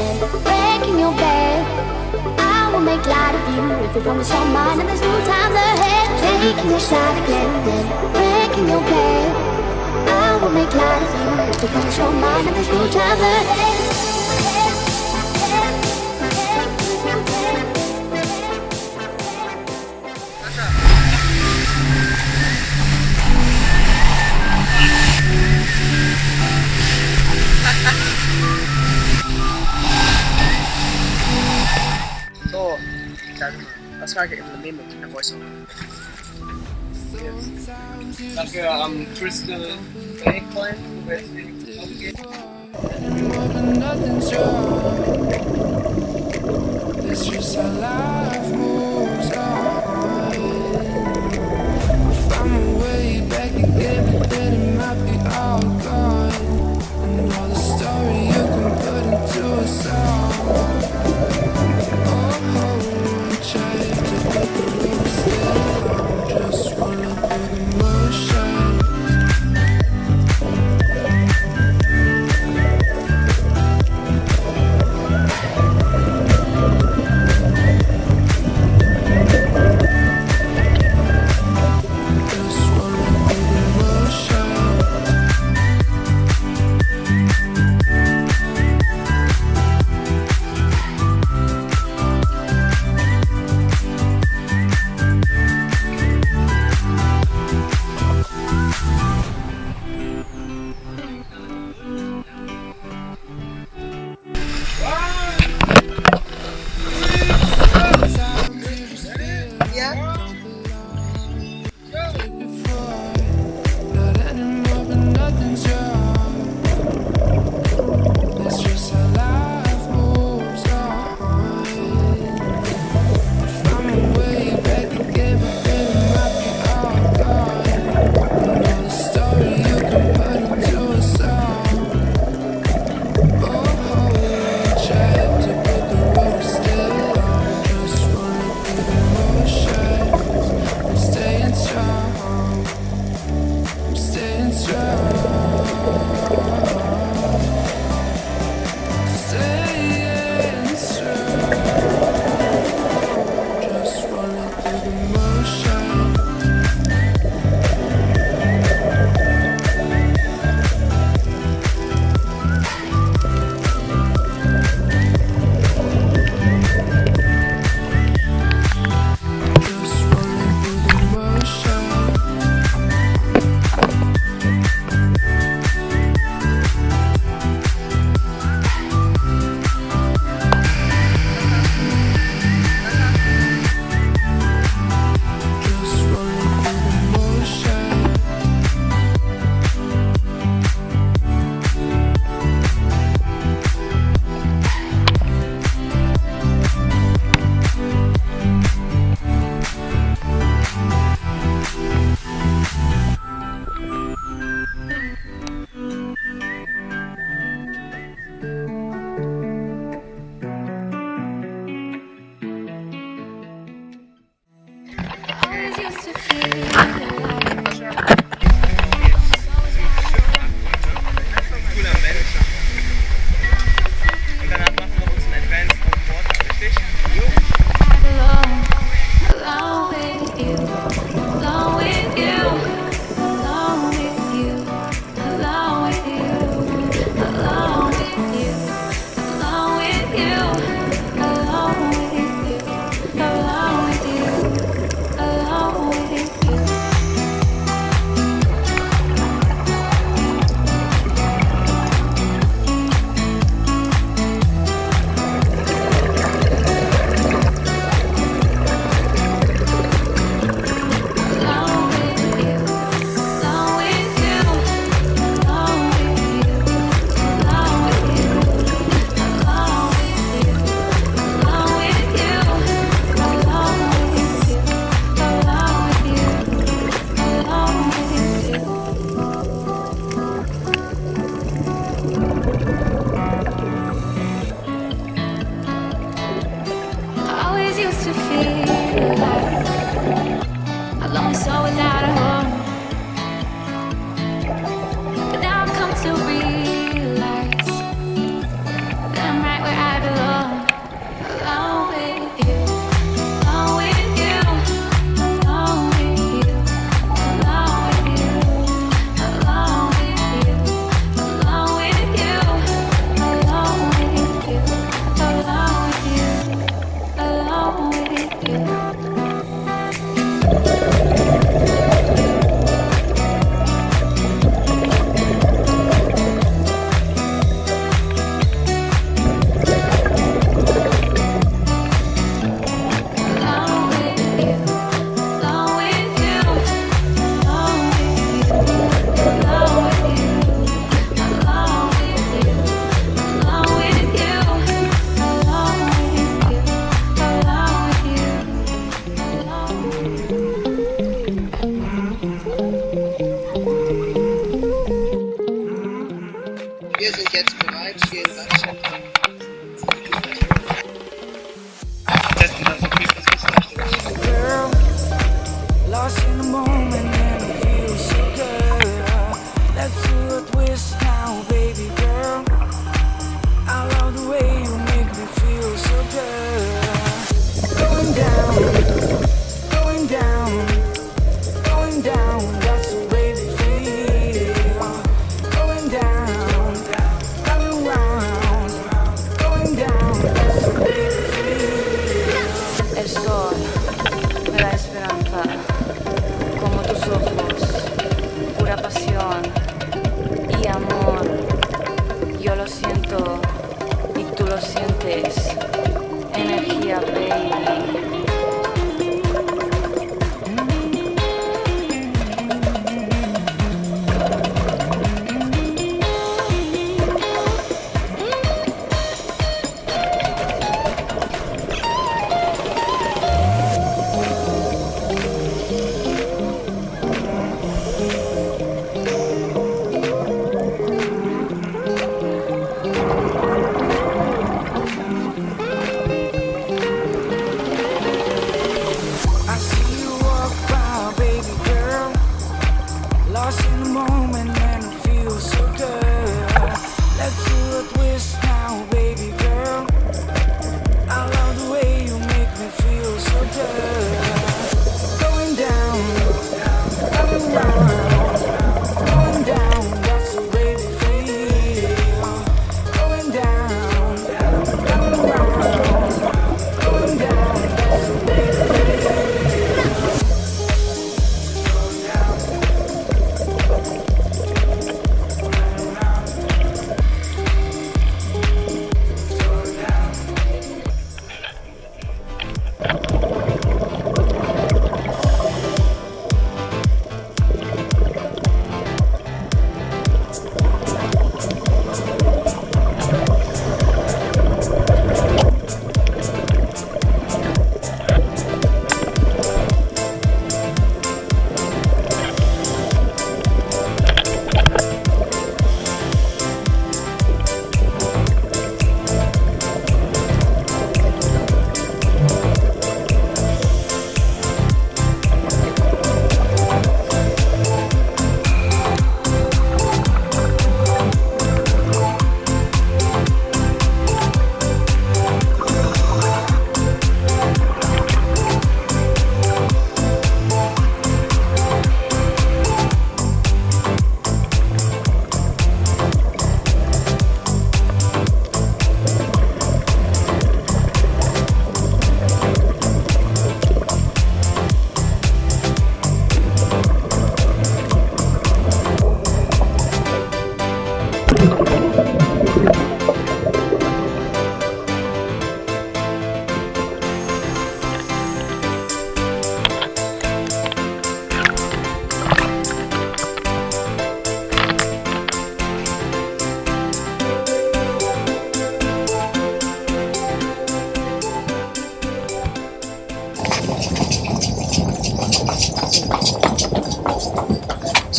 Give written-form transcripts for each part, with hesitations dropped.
blending, breaking your bed. I will make light of you if you promise you're mine, and there's new times ahead. Taking a shot at blending, breaking your bed. I will make light of you if you promise you're mine, and there's new times ahead. So, sag mal, was war Implement in der VoiceOver? Dafür am Crystal Lake Point, wo wir jetzt in die Tauch gehen. It's just how life moves on. If I'm away back again, but then it might be all gone. And all the story you can put into a song. Oh, try to put the words still. I'm just rolling through the motion.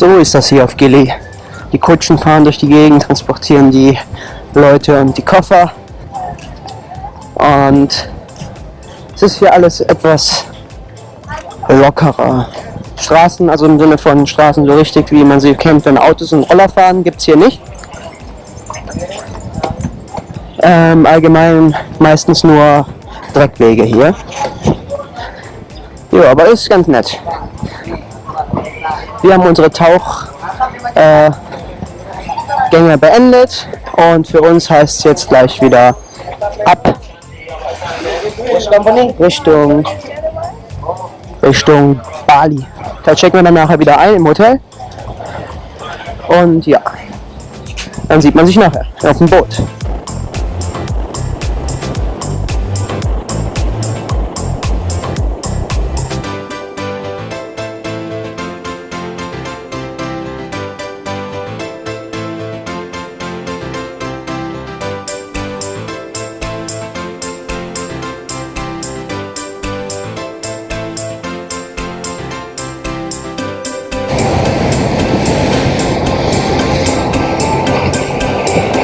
So ist das hier auf Gili. Die Kutschen fahren durch die Gegend, transportieren die Leute und die Koffer. Und es ist hier alles etwas lockerer. Straßen, also im Sinne von Straßen so richtig, wie man sie kennt, wenn Autos und Roller fahren, gibt es hier nicht. Allgemein meistens nur Dreckwege hier. Ja, aber ist ganz nett. Wir haben unsere Tauchgänge beendet und für uns heißt es jetzt gleich wieder ab Richtung Bali. Da checken wir dann nachher wieder ein im Hotel. Und ja, dann sieht man sich nachher auf dem Boot.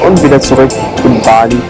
Und wieder zurück in Bali.